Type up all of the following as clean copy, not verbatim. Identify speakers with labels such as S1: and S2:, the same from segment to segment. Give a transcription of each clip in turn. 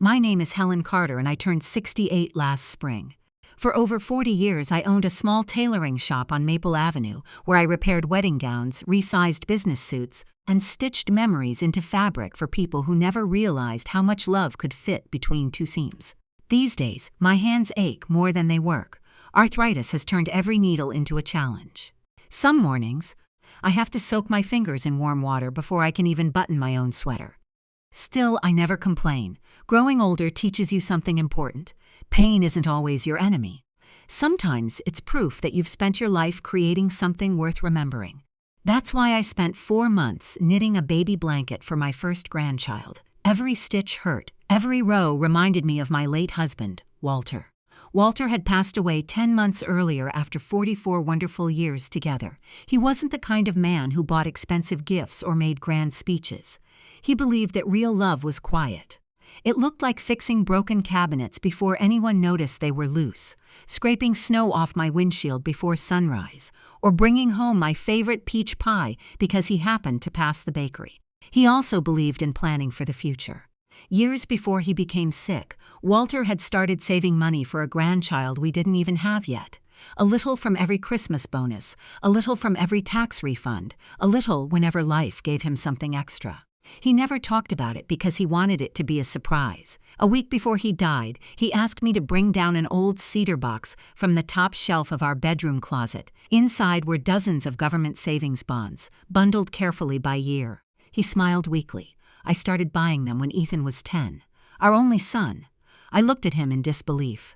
S1: My name is Helen Carter and I turned 68 last spring. For over 40 years, I owned a small tailoring shop on Maple Avenue where I repaired wedding gowns, resized business suits, and stitched memories into fabric for people who never realized how much love could fit between two seams. These days, my hands ache more than they work. Arthritis has turned every needle into a challenge. Some mornings, I have to soak my fingers in warm water before I can even button my own sweater. Still, I never complain. Growing older teaches you something important. Pain isn't always your enemy. Sometimes it's proof that you've spent your life creating something worth remembering. That's why I spent 4 months knitting a baby blanket for my first grandchild. Every stitch hurt. Every row reminded me of my late husband, Walter. Walter had passed away 10 months earlier after 44 wonderful years together. He wasn't the kind of man who bought expensive gifts or made grand speeches. He believed that real love was quiet. It looked like fixing broken cabinets before anyone noticed they were loose, scraping snow off my windshield before sunrise, or bringing home my favorite peach pie because he happened to pass the bakery. He also believed in planning for the future. Years before he became sick, Walter had started saving money for a grandchild we didn't even have yet. A little from every Christmas bonus, a little from every tax refund, a little whenever life gave him something extra. He never talked about it because he wanted it to be a surprise. A week before he died, he asked me to bring down an old cedar box from the top shelf of our bedroom closet. Inside were dozens of government savings bonds, bundled carefully by year. He smiled weakly. I started buying them when Ethan was 10, our only son. I looked at him in disbelief.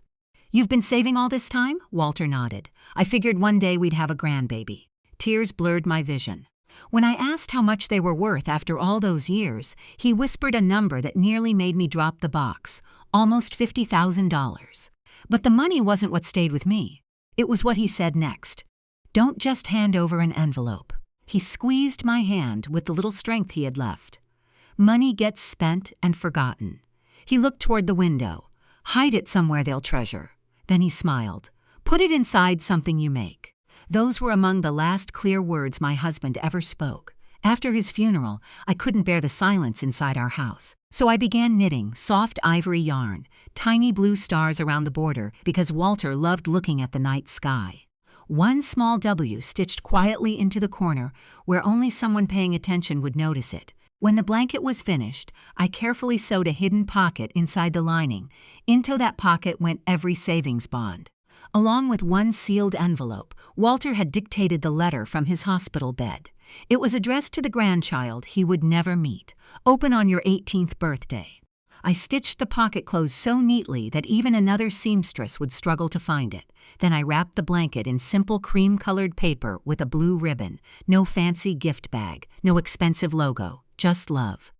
S1: "You've been saving all this time?" Walter nodded. "I figured one day we'd have a grandbaby." Tears blurred my vision. When I asked how much they were worth after all those years, he whispered a number that nearly made me drop the box, almost $50,000. But the money wasn't what stayed with me. It was what he said next. "Don't just hand over an envelope." He squeezed my hand with the little strength he had left. "Money gets spent and forgotten." He looked toward the window. "Hide it somewhere they'll treasure." Then he smiled. "Put it inside something you make." Those were among the last clear words my husband ever spoke. After his funeral, I couldn't bear the silence inside our house. So I began knitting soft ivory yarn, tiny blue stars around the border because Walter loved looking at the night sky. One small W stitched quietly into the corner where only someone paying attention would notice it. When the blanket was finished, I carefully sewed a hidden pocket inside the lining. Into that pocket went every savings bond. Along with one sealed envelope, Walter had dictated the letter from his hospital bed. It was addressed to the grandchild he would never meet. "Open on your 18th birthday." I stitched the pocket closed so neatly that even another seamstress would struggle to find it. Then I wrapped the blanket in simple cream-colored paper with a blue ribbon. No fancy gift bag, no expensive logo, just love.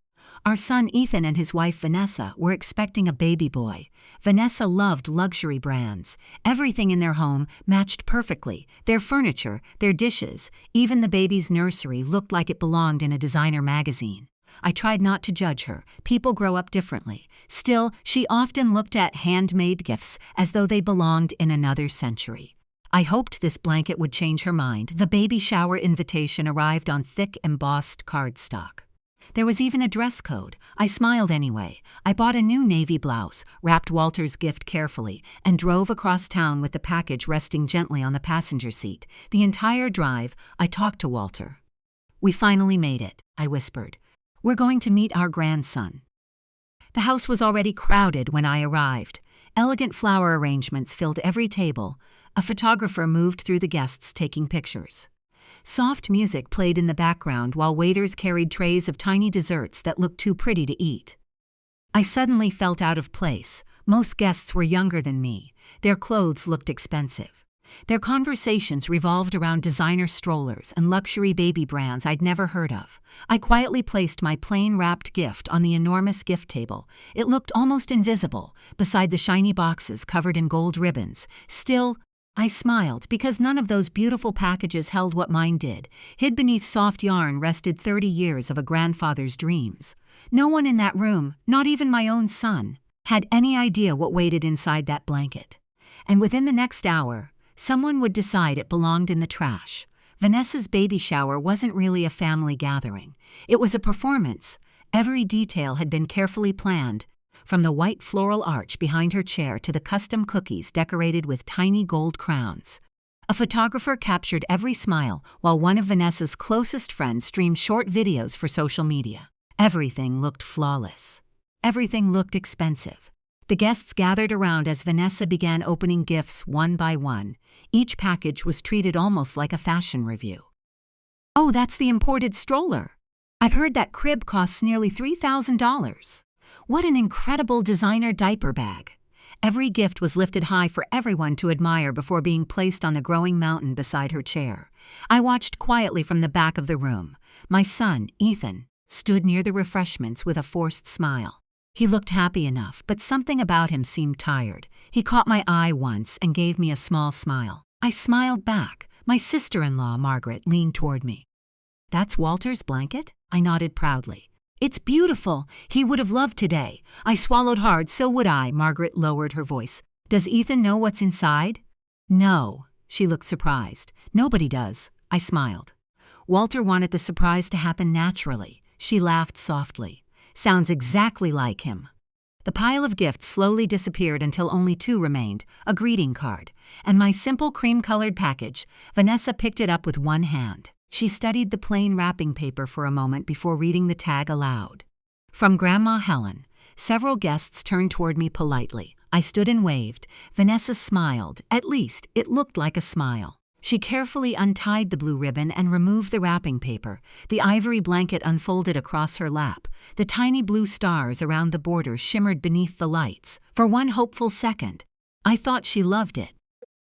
S1: Our son Ethan and his wife Vanessa were expecting a baby boy. Vanessa loved luxury brands. Everything in their home matched perfectly. Their furniture, their dishes, even the baby's nursery looked like it belonged in a designer magazine. I tried not to judge her. People grow up differently. Still, she often looked at handmade gifts as though they belonged in another century. I hoped this blanket would change her mind. The baby shower invitation arrived on thick embossed cardstock. There was even a dress code. I smiled anyway. I bought a new navy blouse, wrapped Walter's gift carefully, and drove across town with the package resting gently on the passenger seat. The entire drive, I talked to Walter. "We finally made it," I whispered. "We're going to meet our grandson." The house was already crowded when I arrived. Elegant flower arrangements filled every table. A photographer moved through the guests taking pictures. Soft music played in the background while waiters carried trays of tiny desserts that looked too pretty to eat. I suddenly felt out of place. Most guests were younger than me. Their clothes looked expensive. Their conversations revolved around designer strollers and luxury baby brands I'd never heard of. I quietly placed my plain wrapped gift on the enormous gift table. It looked almost invisible, beside the shiny boxes covered in gold ribbons. Still, I smiled because none of those beautiful packages held what mine did. Hid beneath soft yarn rested 30 years of a grandfather's dreams. No one in that room, not even my own son, had any idea what waited inside that blanket. And within the next hour, someone would decide it belonged in the trash. Vanessa's baby shower wasn't really a family gathering. It was a performance. Every detail had been carefully planned, from the white floral arch behind her chair to the custom cookies decorated with tiny gold crowns. A photographer captured every smile while one of Vanessa's closest friends streamed short videos for social media. Everything looked flawless. Everything looked expensive. The guests gathered around as Vanessa began opening gifts one by one. Each package was treated almost like a fashion review. "Oh, that's the imported stroller. I've heard that crib costs nearly $3,000. What an incredible designer diaper bag." Every gift was lifted high for everyone to admire before being placed on the growing mountain beside her chair. I watched quietly from the back of the room. My son, Ethan, stood near the refreshments with a forced smile. He looked happy enough, but something about him seemed tired. He caught my eye once and gave me a small smile. I smiled back. My sister-in-law, Margaret, leaned toward me. "That's Walter's blanket?" I nodded proudly. "It's beautiful. He would have loved today." I swallowed hard. "So would I." Margaret lowered her voice. "Does Ethan know what's inside?" "No." She looked surprised. "Nobody does." I smiled. "Walter wanted the surprise to happen naturally." She laughed softly. "Sounds exactly like him." The pile of gifts slowly disappeared until only two remained, a greeting card, and my simple cream-colored package. Vanessa picked it up with one hand. She studied the plain wrapping paper for a moment before reading the tag aloud. "From Grandma Helen." Several guests turned toward me politely. I stood and waved. Vanessa smiled. At least, it looked like a smile. She carefully untied the blue ribbon and removed the wrapping paper. The ivory blanket unfolded across her lap. The tiny blue stars around the border shimmered beneath the lights. For one hopeful second, I thought she loved it.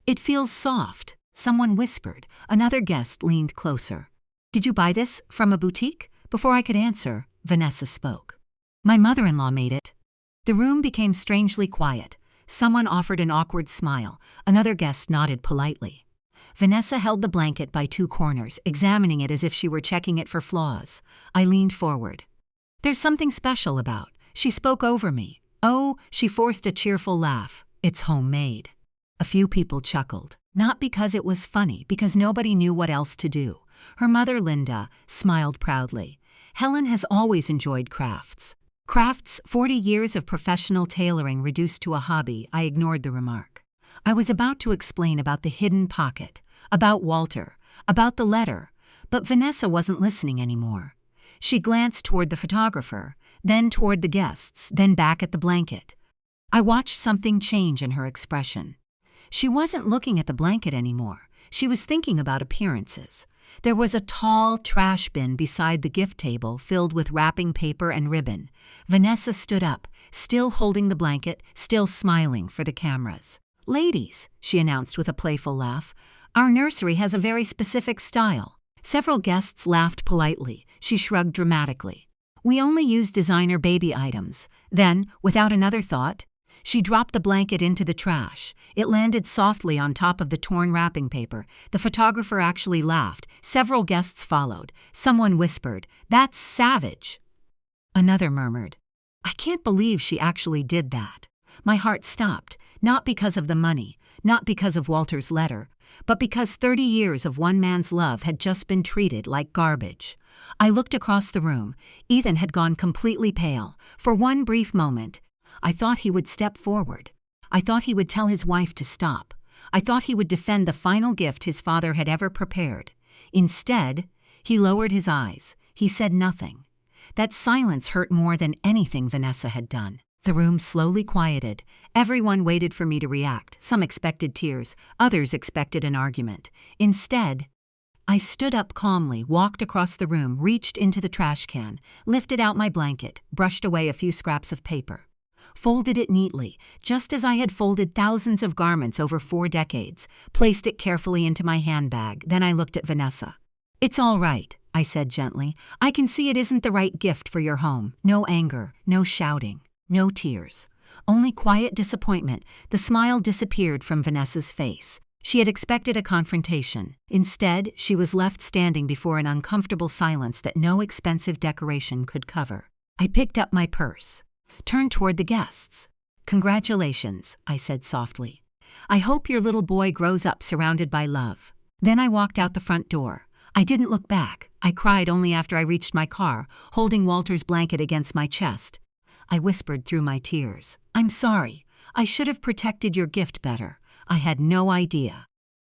S1: "It feels soft," someone whispered. Another guest leaned closer. "Did you buy this from a boutique?" Before I could answer, Vanessa spoke. "My mother-in-law made it." The room became strangely quiet. Someone offered an awkward smile. Another guest nodded politely. Vanessa held the blanket by two corners, examining it as if she were checking it for flaws. I leaned forward. "There's something special about." She spoke over me. "Oh," she forced a cheerful laugh. "It's homemade." A few people chuckled. Not because it was funny, because nobody knew what else to do. Her mother, Linda, smiled proudly. "Helen has always enjoyed crafts." Crafts, 40 years of professional tailoring reduced to a hobby. I ignored the remark. I was about to explain about the hidden pocket, about Walter, about the letter, but Vanessa wasn't listening anymore. She glanced toward the photographer, then toward the guests, then back at the blanket. I watched something change in her expression. She wasn't looking at the blanket anymore. She was thinking about appearances. There was a tall trash bin beside the gift table filled with wrapping paper and ribbon. Vanessa stood up, still holding the blanket, still smiling for the cameras. "Ladies," she announced with a playful laugh, "our nursery has a very specific style." Several guests laughed politely. She shrugged dramatically. "We only use designer baby items." Then, without another thought, she dropped the blanket into the trash. It landed softly on top of the torn wrapping paper. The photographer actually laughed. Several guests followed. Someone whispered, "That's savage." Another murmured, "I can't believe she actually did that." My heart stopped, not because of the money, not because of Walter's letter, but because 30 years of one man's love had just been treated like garbage. I looked across the room. Ethan had gone completely pale. For one brief moment, I thought he would step forward. I thought he would tell his wife to stop. I thought he would defend the final gift his father had ever prepared. Instead, he lowered his eyes. He said nothing. That silence hurt more than anything Vanessa had done. The room slowly quieted. Everyone waited for me to react. Some expected tears. Others expected an argument. Instead, I stood up calmly, walked across the room, reached into the trash can, lifted out my blanket, brushed away a few scraps of paper, folded it neatly, just as I had folded thousands of garments over 4 decades, placed it carefully into my handbag. Then I looked at Vanessa. "It's all right," I said gently. "I can see it isn't the right gift for your home. No anger, no shouting. No tears, only quiet disappointment." The smile disappeared from Vanessa's face. She had expected a confrontation. Instead, she was left standing before an uncomfortable silence that no expensive decoration could cover. I picked up my purse, turned toward the guests. "Congratulations," I said softly. "I hope your little boy grows up surrounded by love." Then I walked out the front door. I didn't look back. I cried only after I reached my car, holding Walter's blanket against my chest. I whispered through my tears. "I'm sorry. I should have protected your gift better. I had no idea."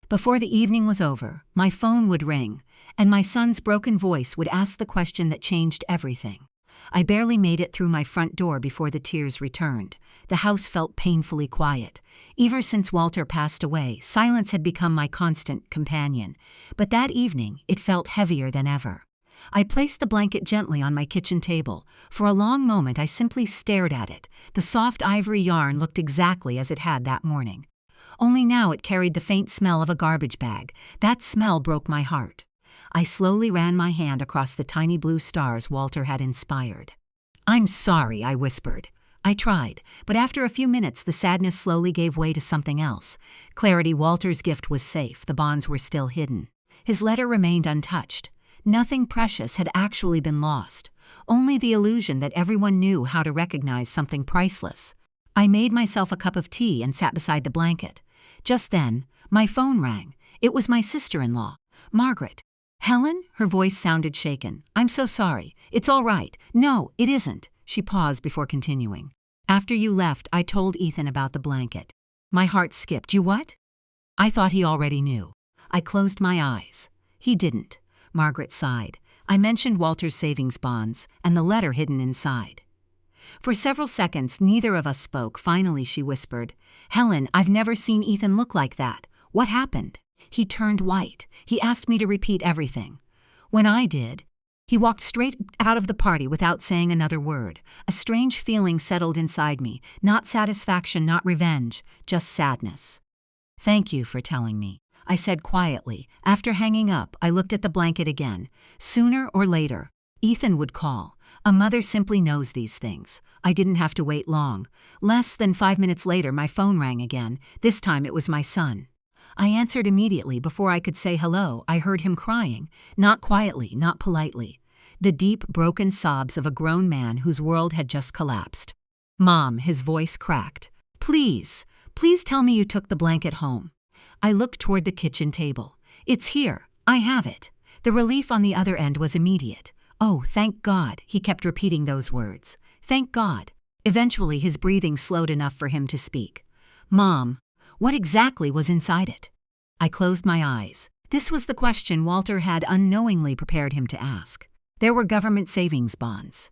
S1: Before the evening was over, my phone would ring, and my son's broken voice would ask the question that changed everything. I barely made it through my front door before the tears returned. The house felt painfully quiet. Ever since Walter passed away, silence had become my constant companion. But that evening, it felt heavier than ever. I placed the blanket gently on my kitchen table. For a long moment, I simply stared at it. The soft ivory yarn looked exactly as it had that morning. Only now it carried the faint smell of a garbage bag. That smell broke my heart. I slowly ran my hand across the tiny blue stars Walter had inspired. "I'm sorry," I whispered. I tried, but after a few minutes the sadness slowly gave way to something else. Clarity. Walter's gift was safe, the bonds were still hidden. His letter remained untouched. Nothing precious had actually been lost, only the illusion that everyone knew how to recognize something priceless. I made myself a cup of tea and sat beside the blanket. Just then, my phone rang. It was my sister-in-law, Margaret. "Helen?" Her voice sounded shaken. "I'm so sorry. It's all right." "No, it isn't." She paused before continuing. "After you left, I told Ethan about the blanket." My heart skipped. "You what?" I thought he already knew. I closed my eyes. He didn't. Margaret sighed. "I mentioned Walter's savings bonds and the letter hidden inside." For several seconds, neither of us spoke. Finally, she whispered, "Helen, I've never seen Ethan look like that. What happened?" He turned white. He asked me to repeat everything. When I did, he walked straight out of the party without saying another word. A strange feeling settled inside me. Not satisfaction, not revenge, just sadness. "Thank you for telling me," I said quietly. After hanging up, I looked at the blanket again. Sooner or later, Ethan would call. A mother simply knows these things. I didn't have to wait long. Less than 5 minutes later, my phone rang again. This time it was my son. I answered immediately. Before I could say hello, I heard him crying. Not quietly, not politely. The deep, broken sobs of a grown man whose world had just collapsed. "Mom," his voice cracked. Please tell me you took the blanket home." I looked toward the kitchen table. "It's here. I have it." The relief on the other end was immediate. "Oh, thank God," he kept repeating those words. "Thank God." Eventually, his breathing slowed enough for him to speak. "Mom, what exactly was inside it?" I closed my eyes. This was the question Walter had unknowingly prepared him to ask. There were government savings bonds.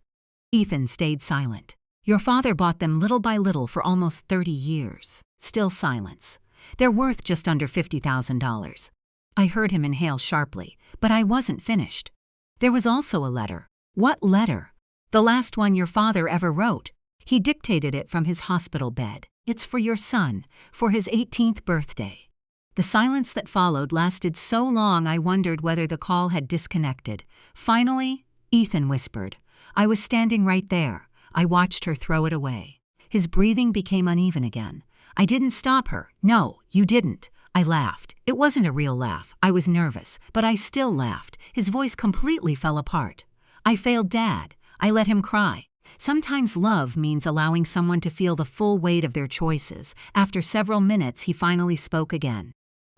S1: Ethan stayed silent. "Your father bought them little by little for almost 30 years. Still silence. They're worth just under $50,000. I heard him inhale sharply, but I wasn't finished. "There was also a letter." "What letter?" "The last one your father ever wrote. He dictated it from his hospital bed. It's for your son, for his 18th birthday. The silence that followed lasted so long I wondered whether the call had disconnected. Finally, Ethan whispered. I was standing right there. I watched her throw it away. His breathing became uneven again. "I didn't stop her." "No, you didn't." I laughed. It wasn't a real laugh. I was nervous, but I still laughed. His voice completely fell apart. "I failed Dad. I let him cry." Sometimes love means allowing someone to feel the full weight of their choices. After several minutes, he finally spoke again.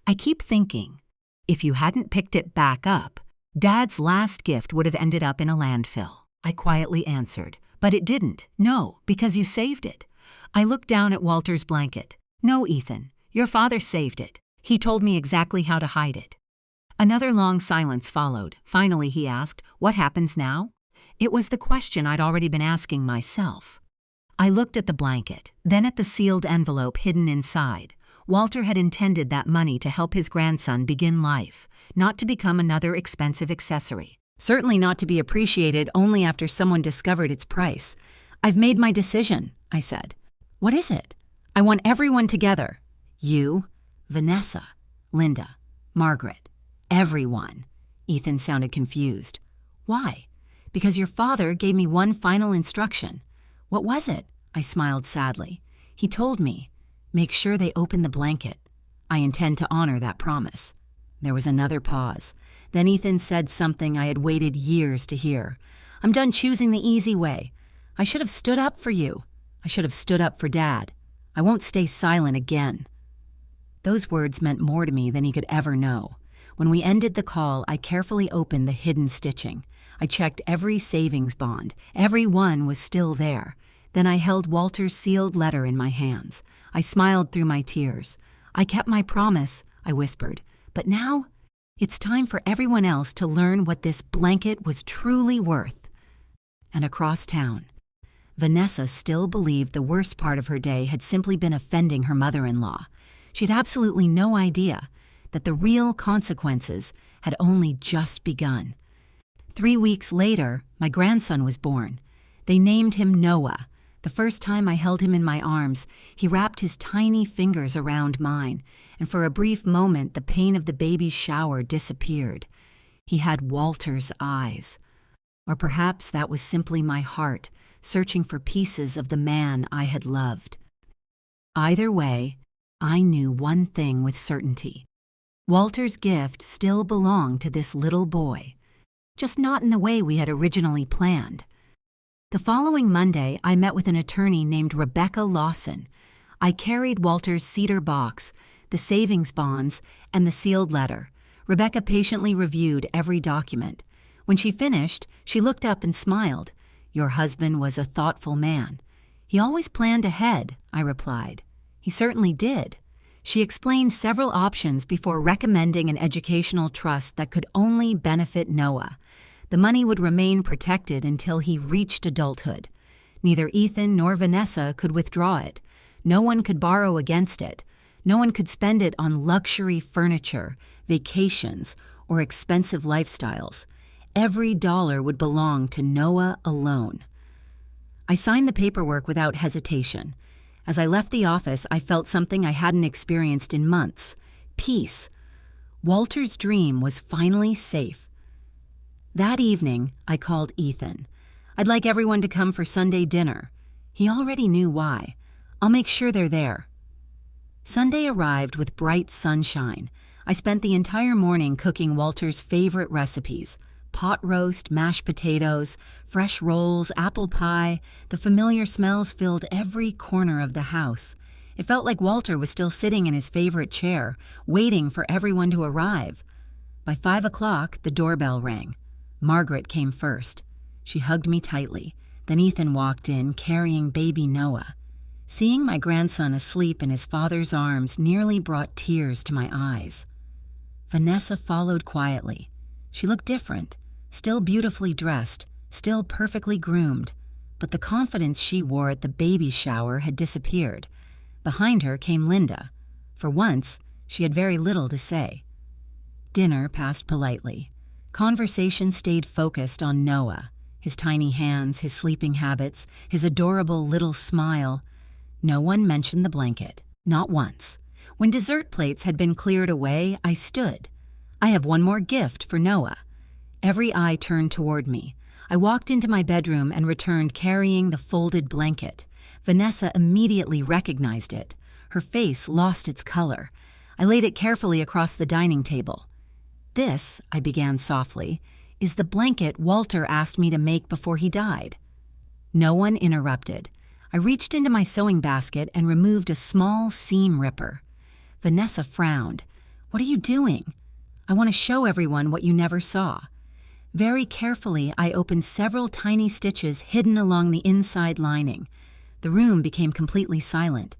S1: "I keep thinking, if you hadn't picked it back up, Dad's last gift would have ended up in a landfill." I quietly answered, "But it didn't." "No, because you saved it." I looked down at Walter's blanket. "No, Ethan, your father saved it. He told me exactly how to hide it." Another long silence followed. Finally, he asked, "What happens now?" It was the question I'd already been asking myself. I looked at the blanket, then at the sealed envelope hidden inside. Walter had intended that money to help his grandson begin life, not to become another expensive accessory. Certainly not to be appreciated only after someone discovered its price. "I've made my decision," I said. "What is it?" "I want everyone together. You, Vanessa, Linda, Margaret, everyone." Ethan sounded confused. "Why?" "Because your father gave me one final instruction." "What was it?" I smiled sadly. "He told me, make sure they open the blanket. I intend to honor that promise." There was another pause. Then Ethan said something I had waited years to hear. "I'm done choosing the easy way. I should have stood up for you. I should have stood up for Dad. I won't stay silent again." Those words meant more to me than he could ever know. When we ended the call, I carefully opened the hidden stitching. I checked every savings bond. Every one was still there. Then I held Walter's sealed letter in my hands. I smiled through my tears. "I kept my promise," I whispered. "But now, it's time for everyone else to learn what this blanket was truly worth." And across town, Vanessa still believed the worst part of her day had simply been offending her mother-in-law. She had absolutely no idea that the real consequences had only just begun. 3 weeks later, my grandson was born. They named him Noah. The first time I held him in my arms, he wrapped his tiny fingers around mine, and for a brief moment the pain of the baby's shower disappeared. He had Walter's eyes. Or perhaps that was simply my heart, searching for pieces of the man I had loved. Either way, I knew one thing with certainty. Walter's gift still belonged to this little boy, just not in the way we had originally planned. The following Monday, I met with an attorney named Rebecca Lawson. I carried Walter's cedar box, the savings bonds, and the sealed letter. Rebecca patiently reviewed every document. When she finished, she looked up and smiled. "Your husband was a thoughtful man." "He always planned ahead," I replied. "He certainly did." She explained several options before recommending an educational trust that could only benefit Noah. The money would remain protected until he reached adulthood. Neither Ethan nor Vanessa could withdraw it. No one could borrow against it. No one could spend it on luxury furniture, vacations, or expensive lifestyles. Every dollar would belong to Noah alone. I signed the paperwork without hesitation. As I left the office, I felt something I hadn't experienced in months: peace. Walter's dream was finally safe. That evening, I called Ethan. "I'd like everyone to come for Sunday dinner." He already knew why. "I'll make sure they're there." Sunday arrived with bright sunshine. I spent the entire morning cooking Walter's favorite recipes: pot roast, mashed potatoes, fresh rolls, apple pie. The familiar smells filled every corner of the house. It felt like Walter was still sitting in his favorite chair, waiting for everyone to arrive. By 5 o'clock, the doorbell rang. Margaret came first. She hugged me tightly. Then Ethan walked in, carrying baby Noah. Seeing my grandson asleep in his father's arms nearly brought tears to my eyes. Vanessa followed quietly. She looked different, still beautifully dressed, still perfectly groomed, but the confidence she wore at the baby shower had disappeared. Behind her came Linda. For once, she had very little to say. Dinner passed politely. Conversation stayed focused on Noah, his tiny hands, his sleeping habits, his adorable little smile. No one mentioned the blanket, not once. When dessert plates had been cleared away, I stood. "I have one more gift for Noah." Every eye turned toward me. I walked into my bedroom and returned carrying the folded blanket. Vanessa immediately recognized it. Her face lost its color. I laid it carefully across the dining table. "This," I began softly, "is the blanket Walter asked me to make before he died." No one interrupted. I reached into my sewing basket and removed a small seam ripper. Vanessa frowned. "What are you doing?" "I want to show everyone what you never saw." Very carefully, I opened several tiny stitches hidden along the inside lining. The room became completely silent.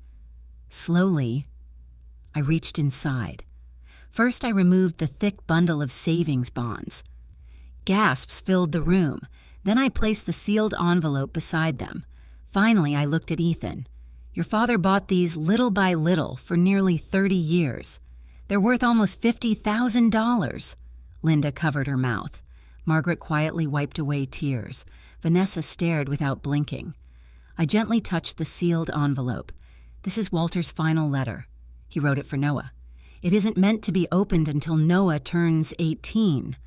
S1: Slowly, I reached inside. First, I removed the thick bundle of savings bonds. Gasps filled the room. Then I placed the sealed envelope beside them. Finally, I looked at Ethan. "Your father bought these little by little for nearly 30 years. They're worth almost $50,000. Linda covered her mouth. Margaret quietly wiped away tears. Vanessa stared without blinking. I gently touched the sealed envelope. "This is Walter's final letter. He wrote it for Noah. It isn't meant to be opened until Noah turns 18.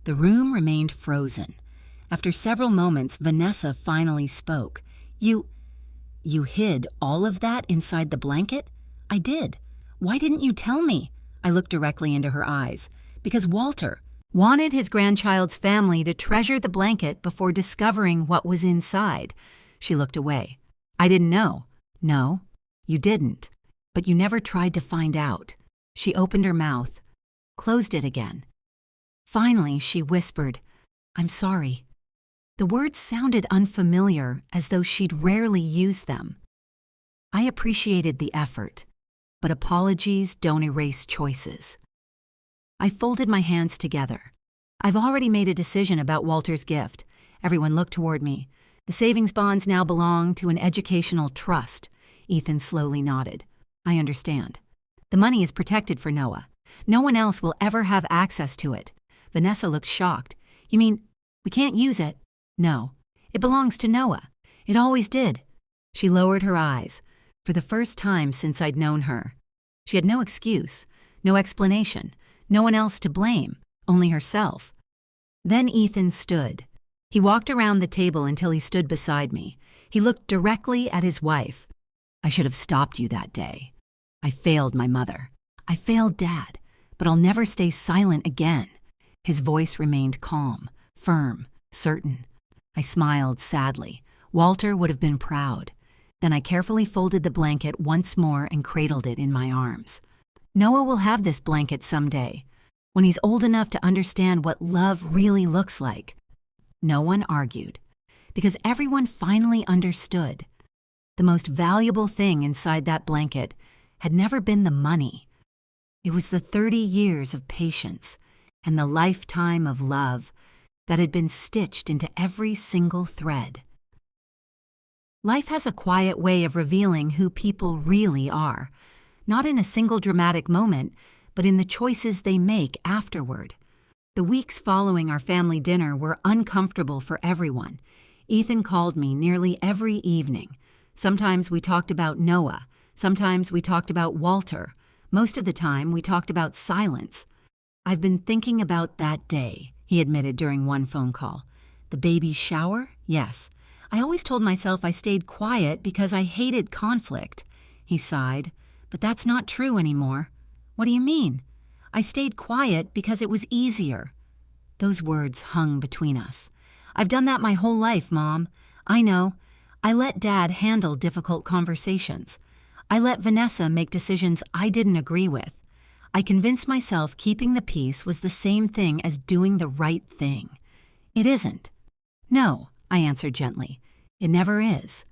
S1: The room remained frozen. After several moments, Vanessa finally spoke. You hid all of that inside the blanket?" "I did. Why didn't you tell me?" I looked directly into her eyes. "Because Walter wanted his grandchild's family to treasure the blanket before discovering what was inside." She looked away. "I didn't know." "No, you didn't. But you never tried to find out." She opened her mouth, closed it again. Finally, she whispered, "I'm sorry." The words sounded unfamiliar, as though she'd rarely used them. I appreciated the effort, but apologies don't erase choices. I folded my hands together. I've already made a decision about Walter's gift. Everyone looked toward me. The savings bonds now belong to an educational trust. Ethan slowly nodded. I understand. The money is protected for Noah. No one else will ever have access to it. Vanessa looked shocked. You mean, we can't use it? No. It belongs to Noah. It always did. She lowered her eyes. For the first time since I'd known her. She had no excuse, no explanation, no one else to blame, only herself. Then Ethan stood. He walked around the table until he stood beside me. He looked directly at his wife. I should have stopped you that day. I failed my mother. I failed Dad, but I'll never stay silent again. His voice remained calm, firm, certain. I smiled sadly. Walter would have been proud. Then I carefully folded the blanket once more and cradled it in my arms. Noah will have this blanket someday, when he's old enough to understand what love really looks like. No one argued, because everyone finally understood. The most valuable thing inside that blanket had never been the money. It was the 30 years of patience and the lifetime of love that had been stitched into every single thread. Life has a quiet way of revealing who people really are, not in a single dramatic moment, but in the choices they make afterward. The weeks following our family dinner were uncomfortable for everyone. Ethan called me nearly every evening. Sometimes we talked about Noah. Sometimes we talked about Walter. Most of the time, we talked about silence. I've been thinking about that day, he admitted during one phone call. The baby shower? Yes. I always told myself I stayed quiet because I hated conflict. He sighed. But that's not true anymore. What do you mean? I stayed quiet because it was easier. Those words hung between us. I've done that my whole life, Mom. I know. I let Dad handle difficult conversations. I let Vanessa make decisions I didn't agree with. I convinced myself keeping the peace was the same thing as doing the right thing. It isn't. No, I answered gently. It never is.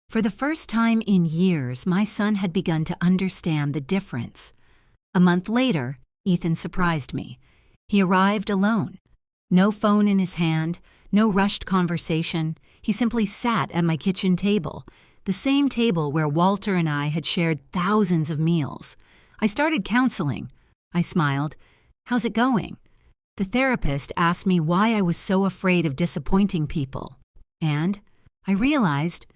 S1: For the first time in years, my son had begun to understand the difference. A month later, Ethan surprised me. He arrived alone. No phone in his hand, no rushed conversation. He simply sat at my kitchen table, the same table where Walter and I had shared thousands of meals. I started counseling. I smiled. How's it going? The therapist asked me why I was so afraid of disappointing people. And I realized,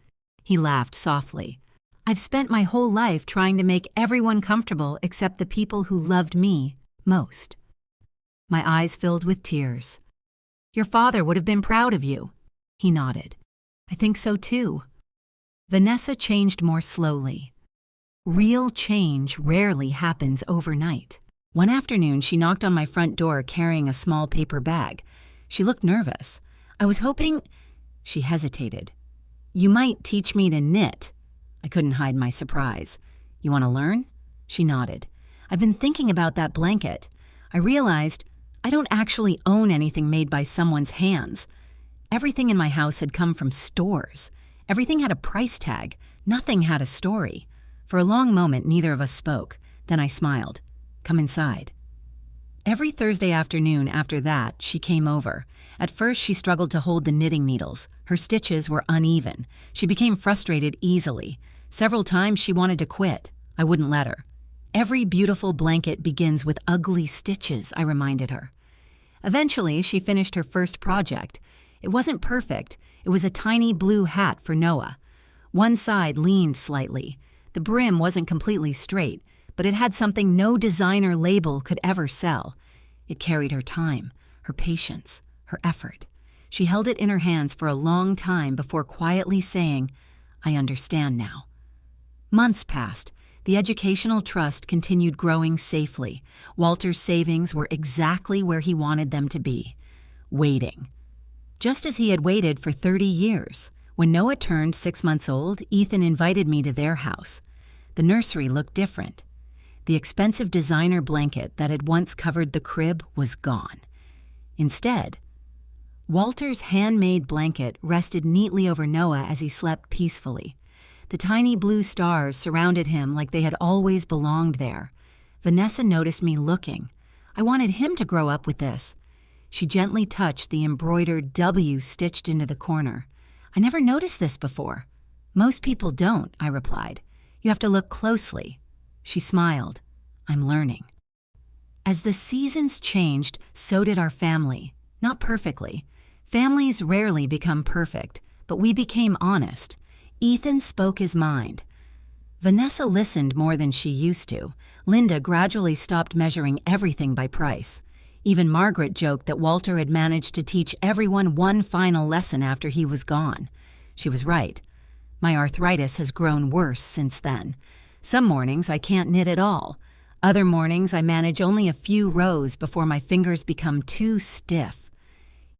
S1: he laughed softly, I've spent my whole life trying to make everyone comfortable except the people who loved me most. My eyes filled with tears. Your father would have been proud of you. He nodded. I think so too. Vanessa changed more slowly. Real change rarely happens overnight. One afternoon, she knocked on my front door carrying a small paper bag. She looked nervous. I was hoping... She hesitated. You might teach me to knit. I couldn't hide my surprise. You want to learn? She nodded. I've been thinking about that blanket. I realized I don't actually own anything made by someone's hands. Everything in my house had come from stores. Everything had a price tag. Nothing had a story. For a long moment, neither of us spoke. Then I smiled. Come inside. Every Thursday afternoon after that, she came over. At first, she struggled to hold the knitting needles. Her stitches were uneven. She became frustrated easily. Several times, she wanted to quit. I wouldn't let her. Every beautiful blanket begins with ugly stitches, I reminded her. Eventually, she finished her first project. It wasn't perfect. It was a tiny blue hat for Noah. One side leaned slightly. The brim wasn't completely straight, but it had something no designer label could ever sell. It carried her time, her patience, her effort. She held it in her hands for a long time before quietly saying, I understand now. Months passed. The educational trust continued growing safely. Walter's savings were exactly where he wanted them to be, waiting. Just as he had waited for 30 years. When Noah turned 6 months old, Ethan invited me to their house. The nursery looked different. The expensive designer blanket that had once covered the crib was gone. Instead, Walter's handmade blanket rested neatly over Noah as he slept peacefully. The tiny blue stars surrounded him like they had always belonged there. Vanessa noticed me looking. I wanted him to grow up with this. She gently touched the embroidered W stitched into the corner. I never noticed this before. Most people don't, I replied. You have to look closely. She smiled. I'm learning. As the seasons changed, so did our family. Not perfectly. Families rarely become perfect, but we became honest. Ethan spoke his mind. Vanessa listened more than she used to. Linda gradually stopped measuring everything by price. Even Margaret joked that Walter had managed to teach everyone one final lesson after he was gone. She was right. My arthritis has grown worse since then. Some mornings I can't knit at all. Other mornings I manage only a few rows before my fingers become too stiff.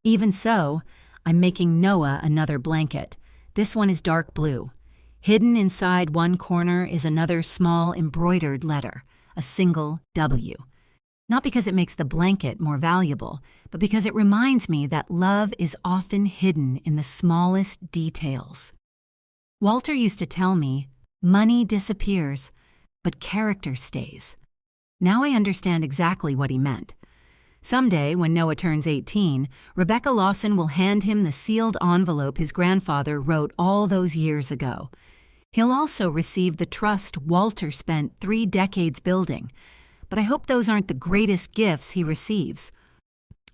S1: Even so, I'm making Noah another blanket. This one is dark blue. Hidden inside one corner is another small embroidered letter, a single W. Not because it makes the blanket more valuable, but because it reminds me that love is often hidden in the smallest details. Walter used to tell me, money disappears, but character stays. Now I understand exactly what he meant. Someday, when Noah turns 18, Rebecca Lawson will hand him the sealed envelope his grandfather wrote all those years ago. He'll also receive the trust Walter spent 3 decades building. But I hope those aren't the greatest gifts he receives.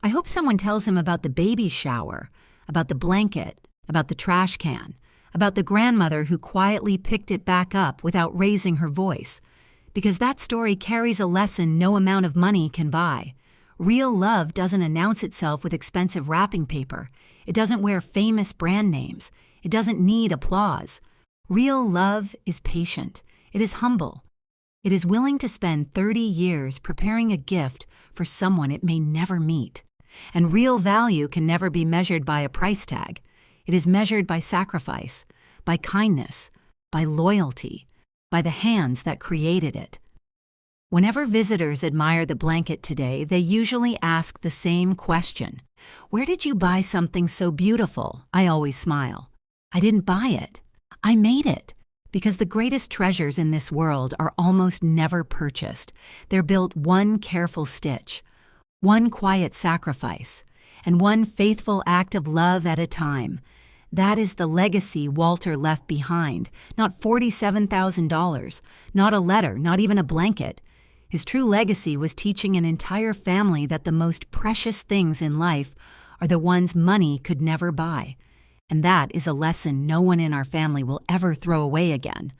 S1: I hope someone tells him about the baby shower, about the blanket, about the trash can, about the grandmother who quietly picked it back up without raising her voice. Because that story carries a lesson no amount of money can buy. Real love doesn't announce itself with expensive wrapping paper. It doesn't wear famous brand names. It doesn't need applause. Real love is patient. It is humble. It is willing to spend 30 years preparing a gift for someone it may never meet. And real value can never be measured by a price tag. It is measured by sacrifice, by kindness, by loyalty, by the hands that created it. Whenever visitors admire the blanket today, they usually ask the same question. Where did you buy something so beautiful? I always smile. I didn't buy it. I made it. Because the greatest treasures in this world are almost never purchased. They're built one careful stitch, one quiet sacrifice, and one faithful act of love at a time. That is the legacy Walter left behind, not $47,000, not a letter, not even a blanket. His true legacy was teaching an entire family that the most precious things in life are the ones money could never buy. And that is a lesson no one in our family will ever throw away again.